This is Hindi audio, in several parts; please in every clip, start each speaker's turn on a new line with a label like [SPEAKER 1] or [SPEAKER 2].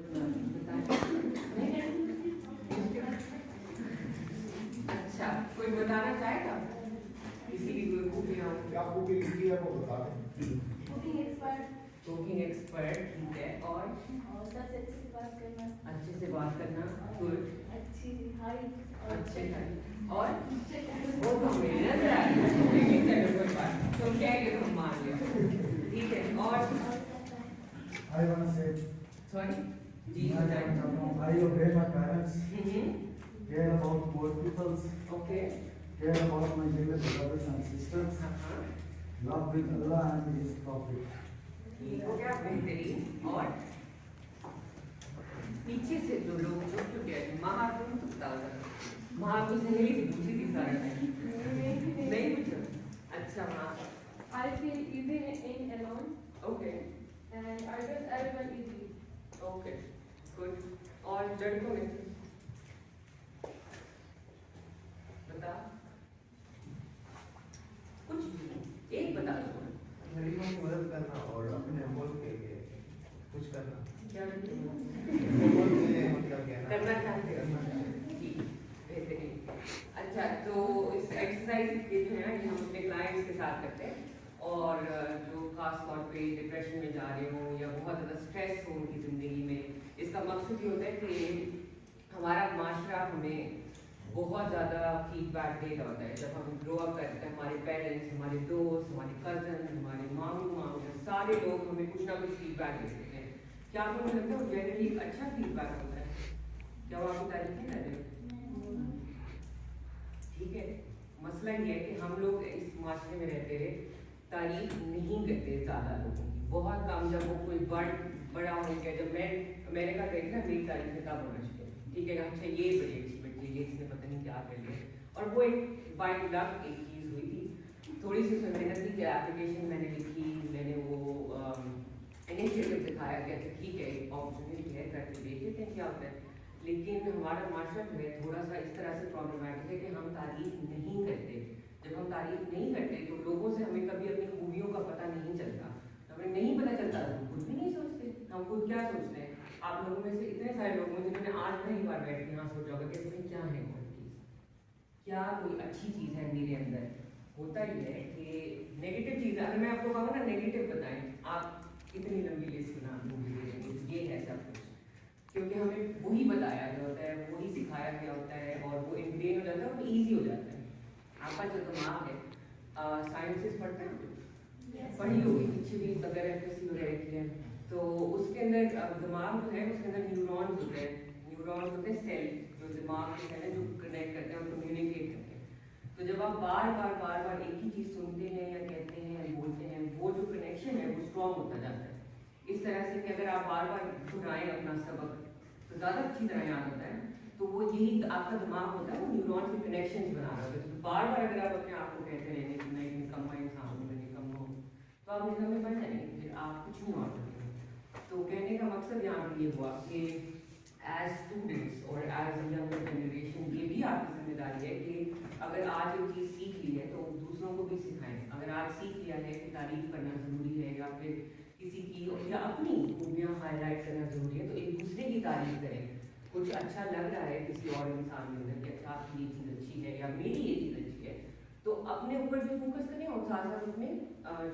[SPEAKER 1] अच्छा, कोई बताना चाहेगा किसी की कोई खूबियाँ?
[SPEAKER 2] क्या खूबी लिखी है वो बता दें।
[SPEAKER 3] कुकिंग एक्सपर्ट,
[SPEAKER 1] कुकिंग एक्सपर्ट, ठीक है। और
[SPEAKER 3] सबसे अच्छे से बात करना,
[SPEAKER 1] अच्छे से बात करना, गुड।
[SPEAKER 3] अच्छी हाइट,
[SPEAKER 1] अच्छे है। और वो तो मेरे नजर आ रही है, लेकिन चलो कोई बात नहीं, तुम कहेंगे तो हम मान लेंगे, ठीक है। और
[SPEAKER 2] I want to say,
[SPEAKER 1] sorry ji
[SPEAKER 2] I obey my parents,
[SPEAKER 1] hmm,
[SPEAKER 2] care about poor peoples,
[SPEAKER 1] okay,
[SPEAKER 2] care about my younger brothers and sisters,
[SPEAKER 1] हाँ,
[SPEAKER 2] love with Allah and His Prophet.
[SPEAKER 1] ठीक हो गया, बेहतरीन। और पीछे से जो लोग जुड़ चुके हैं, महाकुंभ तो बता दो, महाकुंभ से मेरी पूछी थी सारा टाइम, नहीं पूछा? अच्छा हाँ,
[SPEAKER 3] I feel easy in alone
[SPEAKER 1] okay
[SPEAKER 3] and I trust everyone easily.
[SPEAKER 1] Okay good. और लड़कों में बता, कुछ भी एक बता दो।
[SPEAKER 4] गरीबों की मदद करना और अपने मुल्क के लिए कुछ करना।
[SPEAKER 1] क्या
[SPEAKER 4] मुल्क के लिए मतलब कहना।
[SPEAKER 1] करना चाहते हो? जी, बेहतरीन। अच्छा, तो इस एक्सरसाइज के जो है ये हम अपने क्लाइंट्स के साथ करते हैं, और जो खास तौर पे डिप्रेशन में जा रहे हो या बहुत ज़्यादा स्ट्रेस हो उनकी ज़िंदगी में, इसका मकसद ये होता है कि हमारा माशरा हमें बहुत ज़्यादा फीडबैक दे रहा होता है। जब हम ग्रो अप करते हैं, हमारे पेरेंट्स, हमारे दोस्त, हमारे कज़न, हमारे मामू मामी, सारे लोग हमें कुछ ना कुछ फीडबैक देते हैं। क्या आपको लगता है वो जनरली एक अच्छा फीडबैक होता है? क्या वो आपकी तारीफ नहीं कर रहे? ठीक है, मसला ये है कि हम लोग इस माशरे में रहते हुए तारीफ नहीं करते ज़्यादा लोगों की, बहुत कम। जब वो कोई बड़ा हो गया, जब मैं अमेरिका गई ना, मेरी तारीफ किताब होना चाहिए, ठीक है, अच्छा ये बड़ी अच्छी बच्ची है, ये इसने पता नहीं क्या कर लिया। और वो एक बाय लक एक चीज़ हुई थी, थोड़ी सी उसमें मेहनत की कि एप्लीकेशन मैंने लिखी, मैंने वो इनिशिएटिव दिखाया कि अच्छा ठीक है एक अपॉर्चुनिटी है, करके देख लेते हैं क्या होता है। लेकिन हमारा माशरा जो है थोड़ा सा इस तरह से प्रॉब्लमैटिक है कि हम तारीफ नहीं करते। जब हम तारीफ नहीं करते तो लोगों से हमें कभी अपनी खूबियों का पता नहीं चलता, हमें नहीं पता चलता, हम खुद भी नहीं सोचते हम खुद क्या सोचते हैं। आप लोगों में से इतने सारे लोग हैं जिन्होंने आज पहली बार बैठ के यहाँ सोचा होगा कि इसमें क्या है क्वालिटीज, क्या कोई अच्छी चीज़ है मेरे अंदर। होता ही है कि नेगेटिव चीज़, अगर मैं आपको कहूँ ना नेगेटिव बताएं, आप इतनी लंबी लिस्ट बना दूँगी ये है सब कुछ, क्योंकि हमें वही बताया गया होता है, वही सिखाया गया होता है, और वो इनग्रेन हो जाता है, वो ईजी हो जाता है। आपका जो दिमाग है, साइंसेस पढ़ते हैं, पढ़ी होगी पीछे भी अगर एफएससी वगैरह की है, तो उसके अंदर दिमाग जो है उसके अंदर न्यूरॉन्स होते हैं, न्यूरॉन्स होते हैं सेल, जो दिमाग के सेल हैं जो कनेक्ट करते हैं और कम्युनिकेट करते हैं। तो जब आप बार बार एक ही चीज़ सुनते हैं या कहते हैं या बोलते हैं, वो जो कनेक्शन है वो स्ट्रॉन्ग होता जाता है। इस तरह से कि अगर आप बार बार सुनाएं अपना सबक तो ज़्यादा अच्छी तरह याद होता है। तो वो यही आपका दिमाग होता है, वो न्यूरॉन्स के कनेक्शन बना रहा होता है। तो बार बार अगर आप अपने आप को कहते रहेंगे कि मैं एक निकम्मा इंसान हूँ, मैं निकम्मा हूँ, तो आप निकम्मे बन जाएंगे, फिर आप कुछ नहीं और करेंगे। तो कहने का मकसद यहाँ पर ये हुआ कि एज स्टूडेंट्स और एज यंगर जनरेशन ये भी आपकी जिम्मेदारी है कि अगर आज एक चीज़ सीख ली है तो दूसरों को भी सिखाएं। अगर आज सीख लिया है कि तारीफ करना ज़रूरी है या फिर किसी की या अपनी खूबियाँ हाईलाइट करना ज़रूरी है, तो एक दूसरे की तारीफ करें। कुछ अच्छा लग रहा है किसी और इंसान के अंदर कि अच्छा आपकी ये चीज़ अच्छी है या मेरी ये चीज़ अच्छी है, तो अपने ऊपर भी फोकस करें और साथ साथ अपने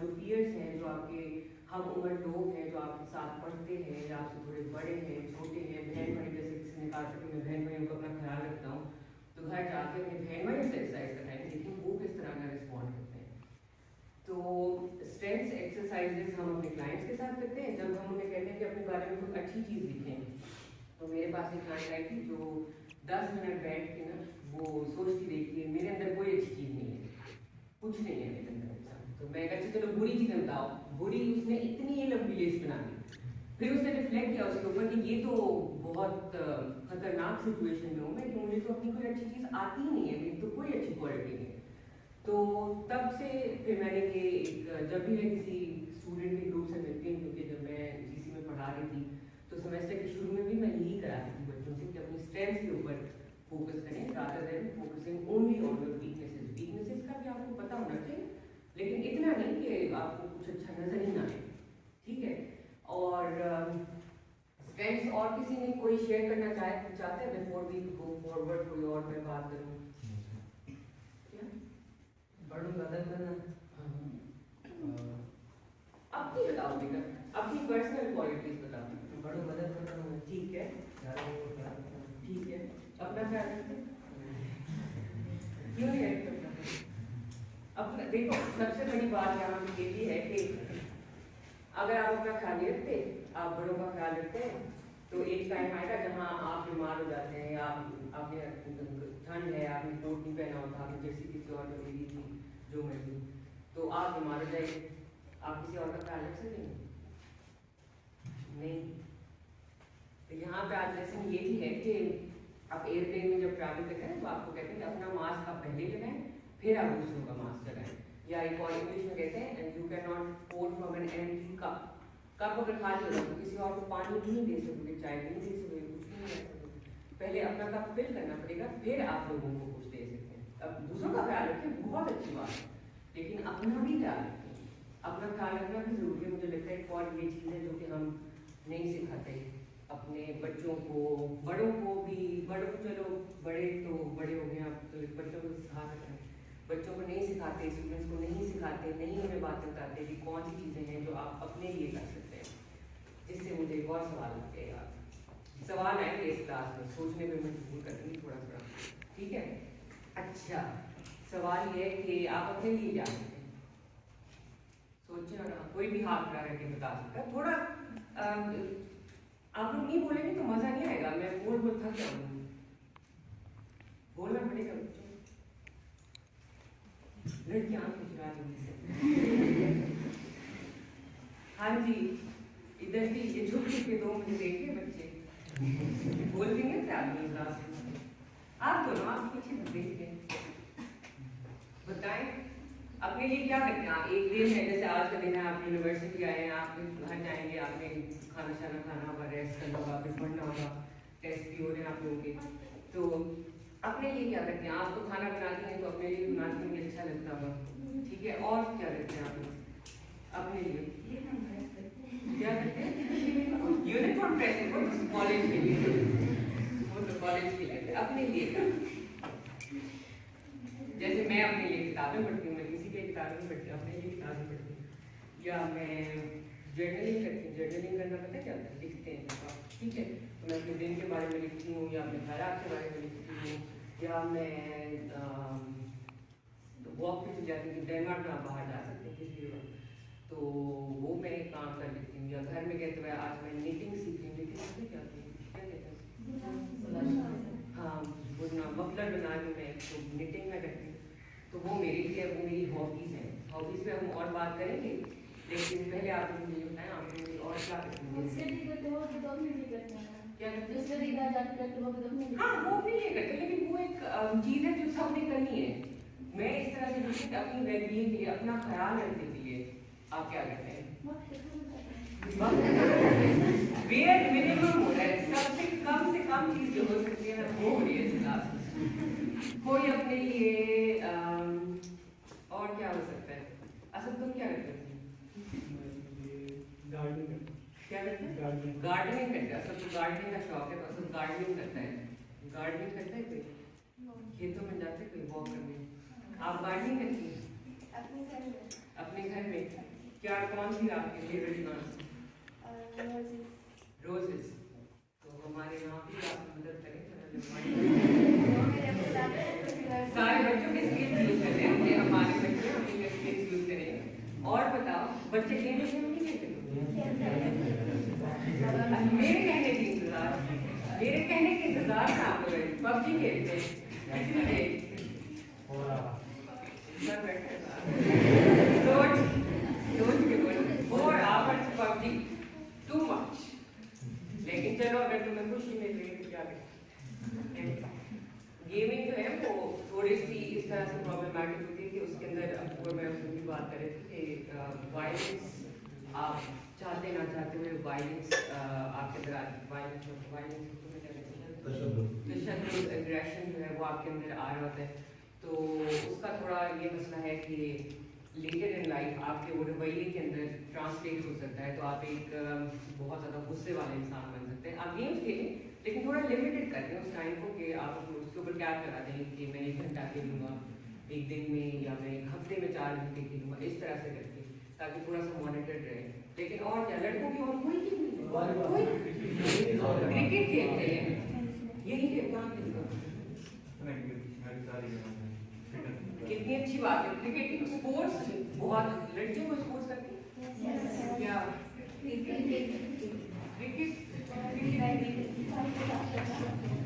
[SPEAKER 1] जो पीयर्स हैं, जो आपके हम उम्र लोग हैं, जो आपके साथ पढ़ते हैं या आपसे थोड़े बड़े हैं, छोटे हैं, बहन भाई, जैसे किसी ने कहा था कि मैं बहन भाइयों का अपना ख्याल रखता हूँ, तो घर जाके अपने बहन भाइयों से एक्सरसाइज कराएं, लेकिन वो किस तरह का रिस्पॉन्ड करते हैं। तो स्ट्रेंथ एक्सरसाइजेस हम अपने क्लाइंट्स के साथ करते हैं। जब हम उन्हें कहते हैं कि अपने बारे में कोई अच्छी चीज़ लिखें, तो मेरे पास एक क्लाइंट आई थी जो 10 मिनट बैठ के ना वो सोचती रही कि मेरे अंदर कोई अच्छी चीज़ नहीं है, कुछ नहीं है मेरे अंदर अच्छा। तो मैं कहती चलो बुरी चीज़ें बताओ, बुरी उसने इतनी लंबी लिस्ट बना दी। फिर उसने रिफ्लेक्ट किया उसके ऊपर कि ये तो बहुत खतरनाक सिचुएशन में हूँ मैं, कि मुझे तो अपनी कोई अच्छी चीज़ आती ही नहीं है, मेरी तो कोई अच्छी क्वालिटी नहीं है। तो तब से फिर मैंने ये जब भी मैं किसी स्टूडेंट के ग्रुप से मिलती हूँ, क्योंकि जब मैं जीसी में पढ़ा रही थी तो सेमेस्टर के शुरू में भी मैं यही कराती थी बच्चों से कि अपनी स्ट्रेंथ के ऊपर फोकस करें rather than focusing only on your weaknesses. Weaknesses का भी आपको पता होना चाहिए, लेकिन इतना नहीं कि आपको कुछ अच्छा नजर ही ना आए, ठीक है। और फ्रेंड्स और किसी ने कोई शेयर करना चाहते हैं बिफोर वी गो फॉरवर्ड, कोई और मैं बात करूँ? क्या?
[SPEAKER 4] बड़ों का मदद करना।
[SPEAKER 1] अपनी बताओ बेटा, अपनी पर्सनल क्वालिटीज बताओ।
[SPEAKER 4] बड़ों मदद करना।
[SPEAKER 1] ठीक है,
[SPEAKER 4] यारों को प्यार करना।
[SPEAKER 1] ठीक है। अपना ख्याल रखते क्यों नहीं हेल्प करता? अपना देखो, सबसे बड़ी बात यहाँ पे ये भी है कि अगर आप अपना ख्याल नहीं रखते, आप बड़ों का ख्याल रखते हैं, तो एक टाइम आएगा जहाँ आप बीमार हो जाते हैं, या आपने ठंड है, आपने कोट नहीं पहना होता, आपने जर्सी किसी और को दे दी थी, जो मर्जी, तो आप बीमार हो जाएंगे, आप किसी और का ख्याल रख सकेंगे? नहीं। तो यहाँ पे आज लेसन ये भी है कि आप एयरप्लेन में जब ट्रैवल करते हैं तो आपको कहते हैं कि अपना मास्क आप पहले लगाएं, फिर आप दूसरों का मास्क लगाएं। या एक और इंग्लिश में कहते हैं you can not pour from an empty cup. Cup अगर खाली होगा तो किसी और को पानी नहीं दे सकोगे, चाय नहीं दे सकोगे, कुछ नहीं कर सकोगे। पहले अपना कप फिल करना पड़ेगा, फिर आप लोगों को कुछ दे सकते हैं। अब दूसरों का ख्याल रखें, बहुत अच्छी बात है, लेकिन अपना भी ख्याल रखें। अपना ख्याल रखना भी जरूरी है। मुझे लगता है एक और ये चीज़ है जो कि हम नहीं सिखाते अपने बच्चों को, बड़ों को भी। बड़ों को चलो, बड़े तो बड़े हो गए, आप तो बच्चों को सिखा सकते हैं, बच्चों को नहीं सिखाते, स्टूडेंट्स को नहीं सिखाते, नहीं उन्हें बातें बताते कि कौन सी चीज़ें हैं जो आप अपने लिए कर सकते हैं। जिससे मुझे एक और सवाल लगते हैं, सवाल आएंगे इस क्लास में, सोचने पर मजबूर करेंगे थोड़ा थोड़ा, ठीक है? अच्छा, सवाल ये है कि आप अपने लिए क्या करते हैं? सोचिए, और कोई भी हाथ खड़ा करके बता सकता है। थोड़ा आप लोग नहीं बोलेंगे तो मजा नहीं आएगा, मैं बोल बोल थक जाऊंगी, बोलना पड़ेगा बच्चों। लड़कियां खुशरा से हाँ जी, इधर भी ये छोटे के दो मुझे देखे बच्चे बोल देंगे क्या अपनी क्लास में? आप दोनों आप पीछे देखिए, बताएं अपने लिए क्या करते हैं? एक दिन है, जैसे आज का दिन है, आप यूनिवर्सिटी आए हैं, आप घर जाएंगे, आपने खाना शाना खाना होगा, रेस्ट करना होगा, फिर पढ़ना होगा, टेस्ट भी हो रहे हैं आप लोगों के, तो अपने लिए क्या करते हैं? आप तो खाना बनाती हैं तो अपने लिए बनाती हैं, मुझे अच्छा लगता होगा, ठीक है? और क्या करते हैं आप लोग अपने लिए? क्या करते हैं? यूनिफॉर्म ड्रेस वो तो कॉलेज के लिए, वो तो कॉलेज के लिए। अपने लिए क्या? जैसे मैं अपने लिए किताबें पढ़ती हूँ, मैं किसी के किताबें नहीं पढ़ती, अपने लिए किताबें पढ़ती हूँ। या मैं जर्नलिंग करती हूँ। जर्नलिंग करना पता है क्या होता है? लिखते हैं, ठीक है? तो मैं अपने दिन के बारे में लिखती हूँ, या अपने ख्यालात के बारे में लिखती हूँ, या मैं वॉक पे चल जाती हूँ। डेनमार्क में आप बाहर जा सकते हैं किसी भी वक्त, तो वो मैं काम कर लेती हूँ। या घर में कहते हुए आज मैं निटिंग सीख रही हूँ। निटिंग क्या कहते हैं? हाँ, बुनना, मफलर बना रही हूँ मैं, तो निटिंग में करती हूँ। तो वो मेरे लिए, वो मेरी हॉबीज़ हैं। हॉबीज़ पे हम और बात करेंगे, लेकिन पहले आप मुझे बताएं आप मुझे और क्या करते हैं? क्या करते हैं? हाँ, वो भी ये करते हैं, लेकिन वो एक चीज़ है जो सबने करनी है। मैं इस तरह से पूछती हूँ अपनी वेलबींग के लिए, अपना ख्याल रखने के लिए आप क्या करते हैं? वेयर मिनिमम हो रहा है, सबसे कम चीज़ जो हो सकती है वो हो रही है इस क्लास में। कोई अपने लिए और क्या हो सकता है? असल तुम क्या करते हो? क्या करते हैं? गार्डनिंग करते हैं। असल तो गार्डनिंग का शौक है, तो असल गार्डनिंग करता है। गार्डनिंग करता है कोई? खेतों में जाते कोई वॉक करने? आप गार्डनिंग करती हैं अपने घर में? क्या कौन सी आपकी फेवरेट प्लांट्स? रोजेस। तो हमारे यहाँ भी आप मदद करें, सारे बच्चों के स्किल्स यूज करते हैं, हमारे बच्चे अपने स्किल्स यूज करें। और बताओ, बच्चे गेम नहीं खेलते? मेरे कहने के इंतजार में आप लोग पबजी खेलते हैं, सोच के बोलो 4 hours PUBG टू मच। लेकिन चलो, अगर तुम्हें खुशी मिल रही है तो क्या करें? गेमिंग जो है वो थोड़ी सी इस तरह से प्रॉब्लमैटिक होती है कि उसके अंदर, अब मैं उसकी बात कर रही थी कि वायलेंस, आप चाहते ना चाहते हुए वायलेंस आपके अंदर, वायलेंस तशद्दुद, एग्रेशन जो है वो आपके अंदर आ रहा होता है। तो उसका थोड़ा ये मसला है कि लेटर इन लाइफ आपके वो रवैये के अंदर ट्रांसलेट हो सकता है, तो आप एक बहुत ज़्यादा गुस्से वाले इंसान बन सकते हैं। लेकिन थोड़ा लिमिटेड करते हैं उस टाइम को कि आप उसके ऊपर क्या करा दें कि मैं 1 घंटा खेलूँगा एक दिन में या मैं एक हफ्ते में 4 घंटे खेलूँगा, इस तरह से करके, ताकि थोड़ा सा मॉनिटर्ड रहे। लेकिन और क्या, लड़कों की और कोई क्रिकेट खेलते हैं, यही खेलता कितनी अच्छी बात है। क्रिकेट स्पोर्ट्स बहुत, लड़कियों को स्पोर्ट्स करती है क्या? क्रिकेट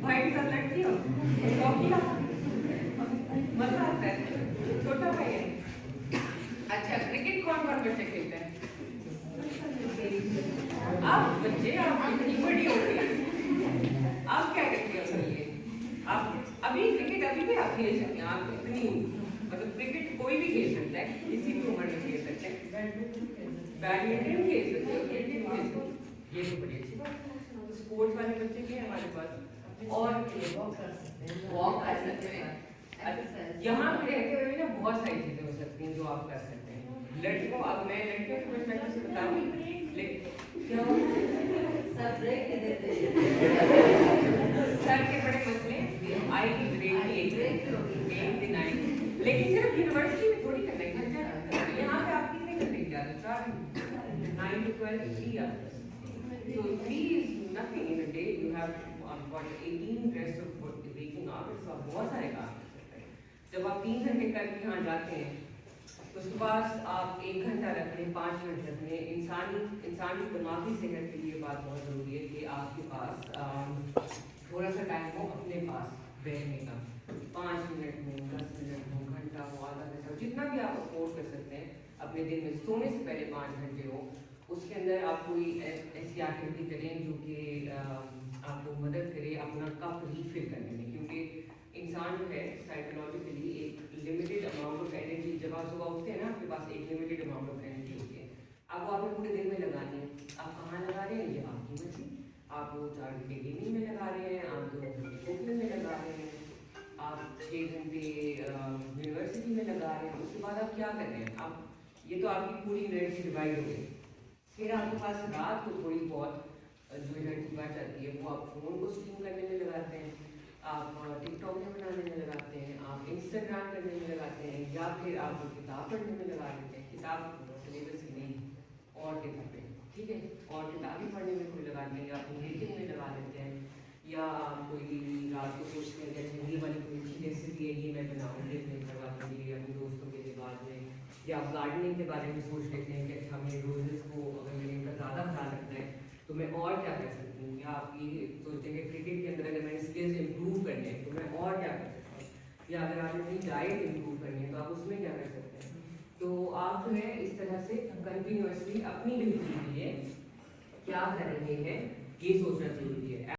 [SPEAKER 1] भाई के साथ लड़की हो, मजा आता है, छोटा भाई है। अच्छा, क्रिकेट कौन कौन बच्चे खेलते हैं? आप बच्चे, आप इतनी बड़ी हो गई, आप क्या करते हो? आप अभी क्रिकेट अभी भी आप खेल सकते हैं, आप इतनी मतलब क्रिकेट कोई भी खेल सकता है, किसी भी उम्र में खेल सकते हैं, बैडमिंटन खेल सकते हो, क्रिकेट खेल सकते हो, ये तो बड़ी अच्छी बात है। स्पोर्ट्स वाले बच्चे भी हैं हमारे पास, और वॉक कर सकते हैं। यहाँ पे रहते हुए ना बहुत सारी चीजें हो सकती हैं जो आप कर सकते हैं। लड़कियों, अब मैं लड़कियों के पर्सपेक्टिव से बताऊँ, लेकिन क्या सब ब्रेक देते हैं, सर के बड़े मसले, आई की ब्रेक दिन आई, लेकिन सिर्फ यूनिवर्सिटी में थोड़ी करना है, यहाँ पे आप कितने घंटे की आदत? 4 9 to 12 3 hours. So 3 is nothing in a day. You have got 18 rest of waking hours. So आप बहुत सारे काम कर सकते हैं। जब आप 3 घंटे करके यहाँ जाते हैं, तो उसके बाद आप 1 घंटा रख लें, 5 मिनट रख लें। इंसानी दिमागी सेहत के लिए बात बहुत ज़रूरी है कि आपके पास थोड़ा सा टाइम हो अपने पास बैठने का, 5 मिनट हो, 10 मिनट हो, घंटा हो, आधा घंटा हो, जितना भी आप अफोर्ड कर सकते हैं अपने दिन में। सोने से पहले 5 घंटे हो, उसके अंदर आप कोई ऐसी एक्टिविटी करें जो कि आपको मदद करे अपना कप रीफिल करने में, क्योंकि इंसान जो है साइकोलॉजिकली एक लिमिटेड अमाउंट ऑफ एनर्जी, जब आप सुबह उठते हैं ना, आपके पास एक लिमिटेड अमाउंट ऑफ एनर्जी होती है, अब वो आपने पूरे दिन में लगानी है। आप कहाँ लगा रहे हैं ये आपकी मर्जी, आप वो 4 घंटे गेमिंग में लगा रहे हैं, आप 2 घंटे कुकिंग में लगा रहे हैं, आप 6 घंटे यूनिवर्सिटी में लगा रहे हैं, उसके बाद आप क्या कर रहे हैं? आप ये तो आपकी पूरी एनर्जी डिवाइड हो गई। फिर आपके पास रात को थोड़ी बहुत जो एनर्जी बच जाती है वो आप फ़ोन को स्ट्रीम करने में लगाते हैं, आप टिकटॉक में बनाने में लगाते हैं, आप इंस्टाग्राम करने में लगाते हैं, या फिर आप किताब पढ़ने में लगा देते हैं। किताब सिलेबस की नहीं, और किताबें, ठीक है, और किताबें पढ़ने में कोई लगा दें, या फिर रीडिंग में लगा देते हैं, या आप कोई रात को सोचते हैं जैसे ये वाली कोई अच्छी रेसिपी है, ये मैं बनाऊँगी अपने घर वालों के लिए, अपने दोस्तों के लिए बाद में, या आप गार्डनिंग के बारे में सोच लेते हैं कि अच्छा मेरे रोजेस को अगर मैंने इनका ज़्यादा ख्याल रखना है तो मैं और क्या कर सकती हूँ, या आप ये सोचते हैं कि क्रिकेट के अंदर अगर मैंने स्किल्स इम्प्रूव करने हैं तो मैं और क्या कर सकता हूँ, या अगर आपने अपनी डाइट इम्प्रूव करनी है तो आप उसमें क्या कर सकते हैं। तो आप जो है इस तरह से कंटिन्यूसली अपनी बेहतरी के लिए क्या कर रहे हैं ये सोचना जरूरी है।